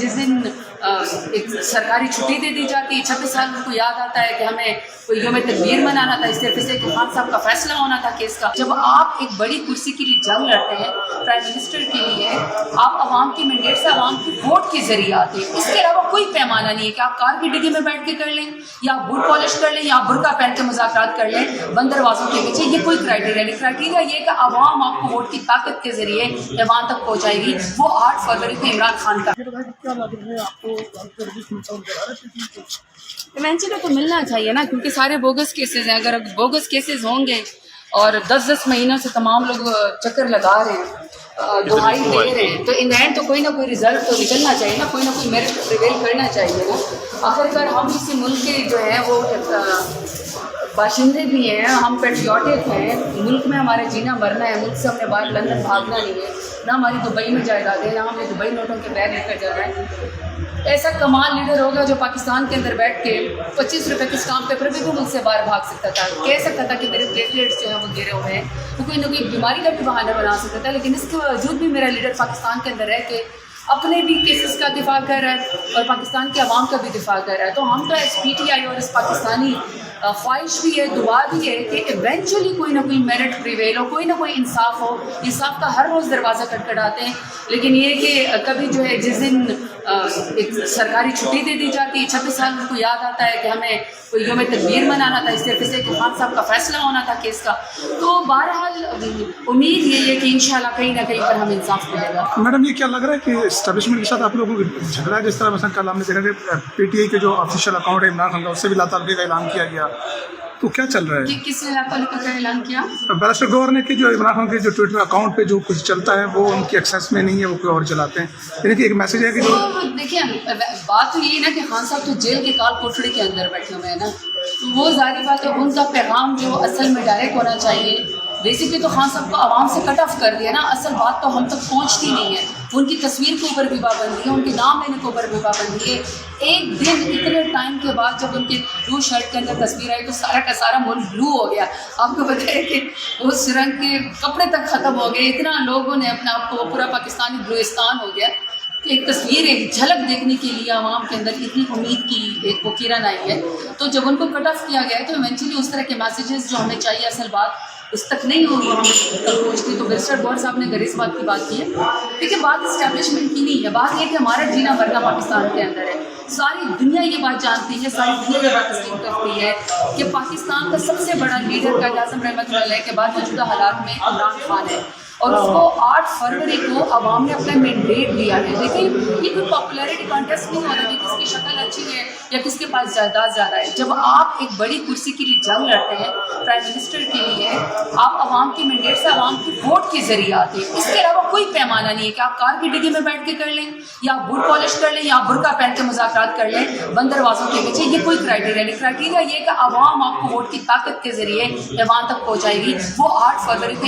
जिस दिन एक सरकारी छुट्टी दे दी जाती है, 26 साल उनको याद आता है कि हमें कोई यौम तकबीर मनाना था, इस तरह से कि खान साहब का फैसला होना था केस का। जब आप एक बड़ी कुर्सी के लिए जंग लड़ते हैं प्राइम मिनिस्टर के लिए, आप आवाम के मैंडेट से आवाम के वोट के जरिए आते हैं, इसके अलावा कोई पैमाना नहीं है कि आप कार की डिग्गी में बैठ के कर लें या आप बूट पॉलिश कर लें या आप बुर्का पहन के मुज़ाकरात कर लें बंद दरवाज़ों के पीछे। ये कोई क्राइटेरिया नहीं। क्राइटेरिया ये कि आवाम आपको वोट की ताकत के जरिए ऐवान तक पहुँचाएगी। वो 8 फरवरी को इमरान खान का इवेंचुअली तो मिलना चाहिए ना, क्योंकि सारे बोगस केसेस हैं। अगर बोगस केसेस होंगे और 10-10 महीनों से तमाम लोग चक्कर लगा रहे हैं, दुहाई दे रहे हैं, तो इन एंड तो कोई ना कोई रिजल्ट तो निकलना चाहिए ना, कोई ना कोई मेरिट प्रिवेल करना चाहिए ना। आखिरकार हम इसी मुल्क के जो हैं वो बाशिंदे भी हैं, हम पेट्रियाटिक हैं, मुल्क में हमारे जीना मरना है, मुल्क से हमने बाहर लंदन भागना नहीं है, ना हमारी दुबई में जायदादें, ना हमने दुबई नोटों के बैग लेकर जाना है। ऐसा कमाल लीडर होगा जो पाकिस्तान के अंदर बैठ के 25 रुपए के स्टाम्प पेपर भी तो मुल्क से बाहर भाग सकता था, कह सकता था कि मेरे प्लेटलेट्स जो हैं वो गिरे हुए हैं, तो कोई ना कोई बीमारी का भी बहाना बना सकता था। लेकिन इसके बावजूद भी मेरा लीडर पाकिस्तान के अंदर रह के अपने भी केसेस का दिफा कर रहा है और पाकिस्तान के अवाम का भी दिफा कर रहा है। तो हम तो एस PTI और इस पाकिस्तानी ख्वाहिश भी है, दुआ भी है कि इवेंचुअली कोई ना कोई मेरिट प्रिवेल हो, कोई ना कोई इंसाफ हो। इंसाफ का हर रोज़ दरवाज़ा खटखटाते हैं, लेकिन ये कि कभी जो है जिस दिन एक सरकारी छुट्टी दे दी जाती है, 26 साल उनको याद आता है कि हमें कोई यौम तकबीर मनाना था, इस तरह से कि खान साहब का फैसला होना था केस का। तो बहरहाल उम्मीद ये है कि इंशाल्लाह कहीं ना कहीं पर हमें इंसाफ मिलेगा। मैडम, ये क्या लग रहा है कि एस्टेब्लिशमेंट के साथ आप लोगों को झगड़ा है? जिस तरह مثلا कल हमने देखा कि PTI के जो ऑफिशियल अकाउंट है इमरान खान का, उससे भी लातालगी का ऐलान किया गया, तो क्या चल रहा है? किसने लातालगी का ऐलान किया? बैरिस्टर गौहर ने कि जो इमरान खान के जो ट्विटर अकाउंट पे जो कुछ चलता है वो उनकी एक्सेस में नहीं है, वो कोई और चलाते हैं। यानी कि एक मैसेज है कि जो देखिए, बात तो यही ना कि खान साहब तो जेल के काल कोठड़ी के अंदर बैठे हुए हैं ना, तो वो जाहिर बात है उनका पैगाम जो असल में डायरेक्ट होना चाहिए। बेसिकली तो खान साहब को आवाम से कट ऑफ कर दिया ना, असल बात तो हम तक पहुंचती नहीं है। उनकी तस्वीर के ऊपर भी पाबंदी है, उनके नाम लेने के ऊपर भी पाबंदी है। एक दिन इतने टाइम के बाद जब उनके ब्लू शर्ट के अंदर तस्वीर आई तो सारा का सारा मुल्क ब्लू हो गया। आपको बताया कि उस रंग के कपड़े तक ख़त्म हो गए, इतना लोगों ने अपने आप को पूरा पाकिस्तानी ब्लूस्तान हो गया। एक तस्वीर, एक झलक देखने के लिए आवाम के अंदर इतनी उम्मीद की एक वो किरण आई है, तो जब उनको कट ऑफ किया गया है तो इवेंचुअली उस तरह के मैसेजेस जो हमें चाहिए असल बात उस तक नहीं हो हम तक पहुँचती। तो बैरिस्टर गौहर साहब ने घर इस बात की बात की है। देखिए, बात इस्टेब्लिशमेंट की नहीं है, बात ये कि हमारा जीना मरना पाकिस्तान के अंदर है। सारी दुनिया ये बात जानती है, सारी दुनिया ये बात तस्लीम करती है कि पाकिस्तान का सबसे बड़ा लीडर कायद आज़म रहमतुल्लाह अलैह के बाद मौजूदा हालात में इमरान खान है और उसको 8 फरवरी को अवाम ने अपना मैंडेट दिया है। देखिए, ये कोई पॉपुलैरिटी कॉन्टेस्ट नहीं हो रहा कि किसकी शक्ल अच्छी है या किसके पास जायदाद ज़्यादा है। जब आप एक बड़ी कुर्सी के लिए जंग लड़ते हैं प्राइम मिनिस्टर के लिए, आप अवाम के मैंडेट से आवाम के वोट के जरिए आते हैं, इसके अलावा कोई पैमाना नहीं है कि आप कार की डिग्गी में बैठ के कर लें या आप बूट पॉलिश कर लें या आप बुर्का पहन के मुज़ाकरात कर लें बंद दरवाज़ों के पीछे। ये कोई क्राइटेरिया नहीं। क्राइटेरिया ये कि अवाम आपको वोट की ताकत के जरिए ऐवान तक पहुँचाएगी। वो 8 फरवरी को